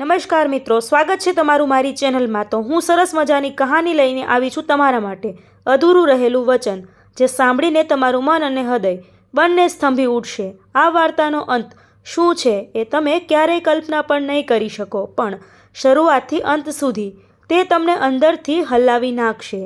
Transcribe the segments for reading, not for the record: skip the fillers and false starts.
નમસ્કાર મિત્રો, સ્વાગત છે તમારું મારી ચેનલમાં। તો હું સરસ મજાની કહાની લઈને આવી છું તમારા માટે। અધૂરું રહેલું વચન, જે સાંભળીને તમારું મન અને હૃદય બંને સ્તંભી ઉઠશે। આ વાર્તાનો અંત શું છે એ તમે ક્યારેય કલ્પના પણ નહીં કરી શકો, પણ શરૂઆતથી અંત સુધી તે તમને અંદરથી હલાવી નાખશે।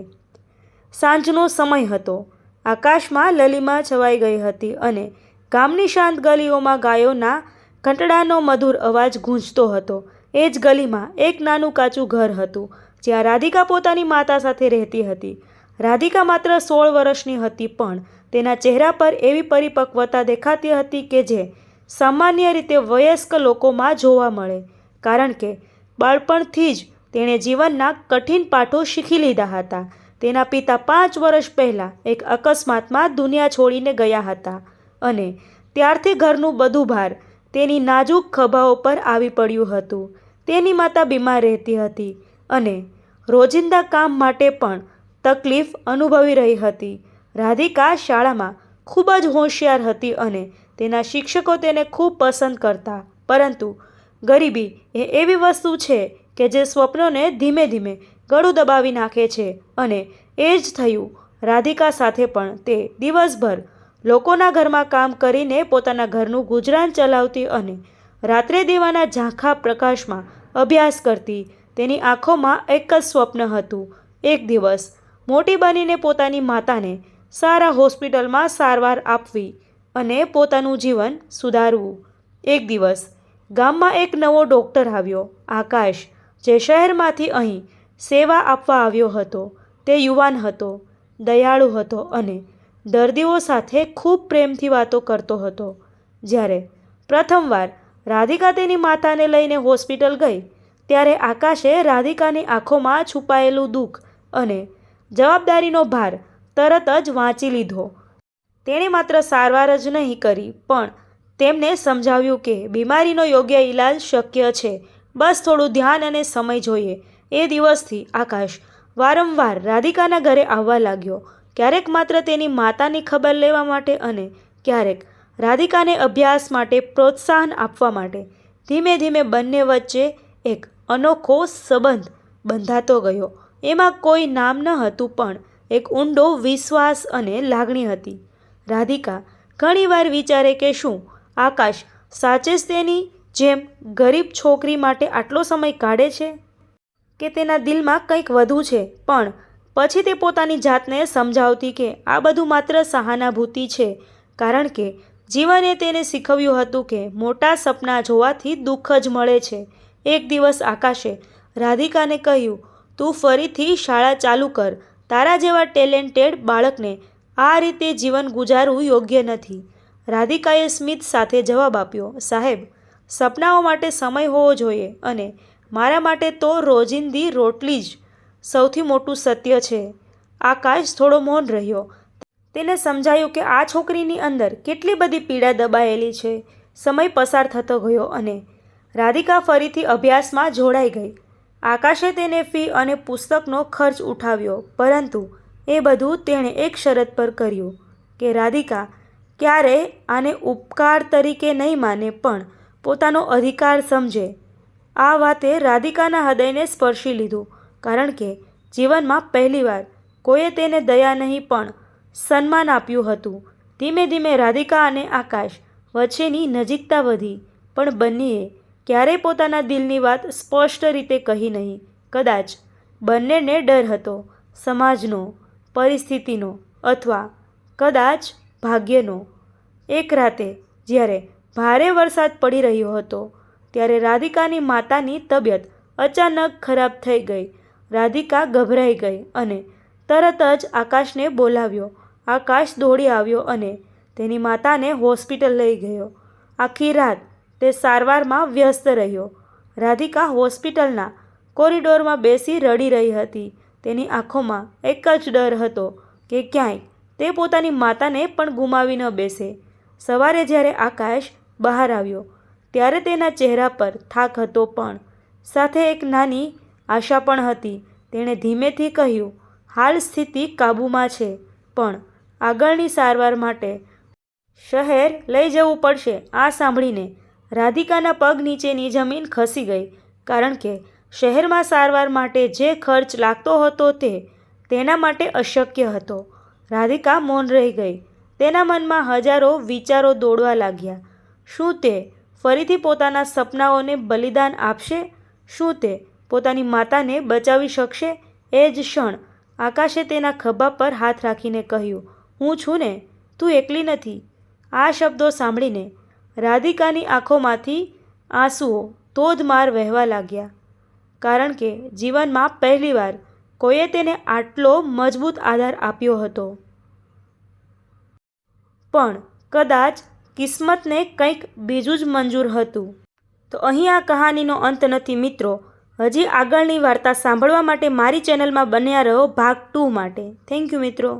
સાંજનો સમય હતો। આકાશમાં લલીમા છવાઈ ગઈ હતી અને ગામની શાંત ગલીઓમાં ગાયોના ઘંટડાનો મધુર અવાજ ગૂંજતો હતો। એ જ ગલીમાં એક નાનું કાચું ઘર હતું, જ્યાં રાધિકા પોતાની માતા સાથે રહેતી હતી। રાધિકા માત્ર 16 વર્ષની હતી, પણ તેના ચહેરા પર એવી પરિપક્વતા દેખાતી હતી કે જે સામાન્ય રીતે વયસ્ક લોકોમાં જોવા મળે, કારણ કે બાળપણથી જ તેણે જીવનના કઠિન પાઠો શીખી લીધા હતા। તેના પિતા 5 વર્ષ પહેલાં એક અકસ્માતમાં દુનિયા છોડીને ગયા હતા અને ત્યારથી ઘરનું બધું ભાર તેની નાજુક ખભાઓ પર આવી પડ્યું હતું। તેની માતા બીમાર રહેતી હતી અને રોજિંદા કામ માટે પણ તકલીફ અનુભવી રહી હતી। રાધિકા શાળામાં ખૂબ જ હોશિયાર હતી અને તેના શિક્ષકો તેને ખૂબ પસંદ કરતા, પરંતુ ગરીબી એ એવી વસ્તુ છે કે જે સ્વપ્નોને ધીમે ધીમે ગળું દબાવી નાખે છે, અને એ જ થયું રાધિકા સાથે પણ। તે દિવસભર લોકોના ઘરમાં કામ કરીને પોતાના ઘરનું ગુજરાન ચલાવતી અને રાત્રે દીવાના ઝાંખા પ્રકાશમાં અભ્યાસ કરતી। તેની આંખોમાં એક જ સ્વપ્ન હતું, એક દિવસ મોટી બનીને પોતાની માતાને સારા હોસ્પિટલમાં સારવાર આપવી અને પોતાનું જીવન સુધારવું। એક દિવસ ગામમાં એક નવો ડૉક્ટર આવ્યો, આકાશ, જે શહેરમાંથી અહીં સેવા આપવા આવ્યો હતો। તે યુવાન હતો, દયાળુ હતો અને દર્દીઓ સાથે ખૂબ પ્રેમથી વાતો કરતો હતો। જ્યારે પ્રથમવાર રાધિકા તેની માતાને લઈને હોસ્પિટલ ગઈ, ત્યારે આકાશે રાધિકાની આંખોમાં છુપાયેલું દુઃખ અને જવાબદારીનો ભાર તરત જ વાંચી લીધો। તેણે માત્ર સારવાર જ નહીં કરી, પણ તેમને સમજાવ્યું કે બીમારીનો યોગ્ય ઈલાજ શક્ય છે, બસ થોડું ધ્યાન અને સમય જોઈએ। એ દિવસથી આકાશ વારંવાર રાધિકાના ઘરે આવવા લાગ્યો, ક્યારેક માત્ર તેની માતાની ખબર લેવા માટે અને ક્યારેક રાધિકાને અભ્યાસ માટે પ્રોત્સાહન આપવા માટે। ધીમે ધીમે બંને વચ્ચે એક અનોખો સંબંધ બંધાતો ગયો। એમાં કોઈ નામ ન હતું, પણ એક ઊંડો વિશ્વાસ અને લાગણી હતી। રાધિકા ઘણીવાર વિચારે કે શું આકાશ સાચે જ તેની જેમ ગરીબ છોકરી માટે આટલો સમય કાઢે છે, કે તેના દિલમાં કંઈક વધુ છે। પણ પછી તે પોતાની જાતને સમજાવતી કે આ બધું માત્ર સહાનુભૂતિ છે, કારણ કે જીવને તેને શીખવ્યું હતું કે મોટા સપના જોવાથી દુઃખ જ મળે છે। એક દિવસ આકાશે રાધિકાને કહ્યું, તું ફરીથી શાળા ચાલુ કર, તારા જેવા ટેલેન્ટેડ બાળકને આ રીતે જીવન ગુજારવું યોગ્ય નથી। રાધિકાએ સ્મિત સાથે જવાબ આપ્યો, સાહેબ, સપનાઓ માટે સમય હોવો જોઈએ, અને મારા માટે તો રોજિંદી રોટલી જ સૌથી મોટું સત્ય છે। આકાશ થોડો મૌન રહ્યો। તેને સમજાયું કે આ છોકરીની અંદર કેટલી બધી પીડા દબાયેલી છે। સમય પસાર થતો ગયો અને રાધિકા ફરીથી અભ્યાસમાં જોડાઈ ગઈ। આકાશે તેને ફી અને પુસ્તકનો ખર્ચ ઉઠાવ્યો, પરંતુ એ બધું તેણે એક શરત પર કર્યું કે રાધિકા ક્યારેય આને ઉપકાર તરીકે નહીં માને, પણ પોતાનો અધિકાર સમજે। આ વાતે રાધિકાના હૃદયને સ્પર્શી લીધું, કારણ કે જીવનમાં પહેલીવાર કોઈએ તેને દયા નહીં પણ સન્માન આપ્યું હતું। ધીમે ધીમે રાધિકા અને આકાશ વચ્ચેની નજીકતા વધી, પણ બંનેએ ક્યારેય પોતાના દિલની વાત સ્પષ્ટ રીતે કહી નહીં। કદાચ બંનેને ડર હતો, સમાજનો, પરિસ્થિતિનો, અથવા કદાચ ભાગ્યનો। એક રાતે જ્યારે ભારે વરસાદ પડી રહ્યો હતો, ત્યારે રાધિકાની માતાની તબિયત અચાનક ખરાબ થઈ ગઈ। રાધિકા ગભરાઈ ગઈ અને તરત જ આકાશને બોલાવ્યો। આકાશ દોડી આવ્યો અને તેની માતાને હોસ્પિટલ લઈ ગયો। આખી રાત તે સારવારમાં વ્યસ્ત રહ્યો। રાધિકા હોસ્પિટલના કોરિડોરમાં બેસી રડી રહી હતી। તેની આંખોમાં એક જ ડર હતો કે ક્યાંય તે પોતાની માતાને પણ ગુમાવી ન બેસે। સવારે જ્યારે આકાશ બહાર આવ્યો, ત્યારે તેના ચહેરા પર થાક હતો, પણ સાથે એક નાની આશા પણ હતી। તેણે ધીમેથી કહ્યું, હાલ સ્થિતિ કાબૂમાં છે, પણ આગળની સારવાર માટે શહેર લઈ જવું પડશે। આ સાંભળીને રાધિકાના પગ નીચેની જમીન ખસી ગઈ। કારણ કે શહેરમાં સારવાર માટે જે ખર્ચ લાગતો હતો તે તેના માટે અશક્ય હતો. રાધિકા મૌન રહી ગઈ. તેના મનમાં હજારો વિચારો દોડવા લાગ્યા. શું તે ફરીથી પોતાના સપનાઓને બલિદાન આપશે? શું તે પોતાની માતાને બચાવી શકશે? એ જ ક્ષણ આકાશે તેના ખભા પર હાથ રાખીને કહ્યું, હું છું ને, તું એકલી નથી. આ શબ્દો સાંભળીને રાધિકાની આંખોમાંથી આંસુઓ ધોધમાર વહેવા લાગ્યા. કારણ કે જીવનમાં પહેલીવાર કોઈએ તેને આટલો મજબૂત આધાર આપ્યો હતો. પણ કદાચ કિસ્મતને કંઈક બીજું જ મંજૂર હતું. તો અહીં આ કહાનીનો અંત નથી મિત્રો. હજી આગળની વાર્તા સાંભળવા માટે મારી ચેનલમાં બન્યા રહો ભાગ 2 માટે. થેન્ક યુ મિત્રો.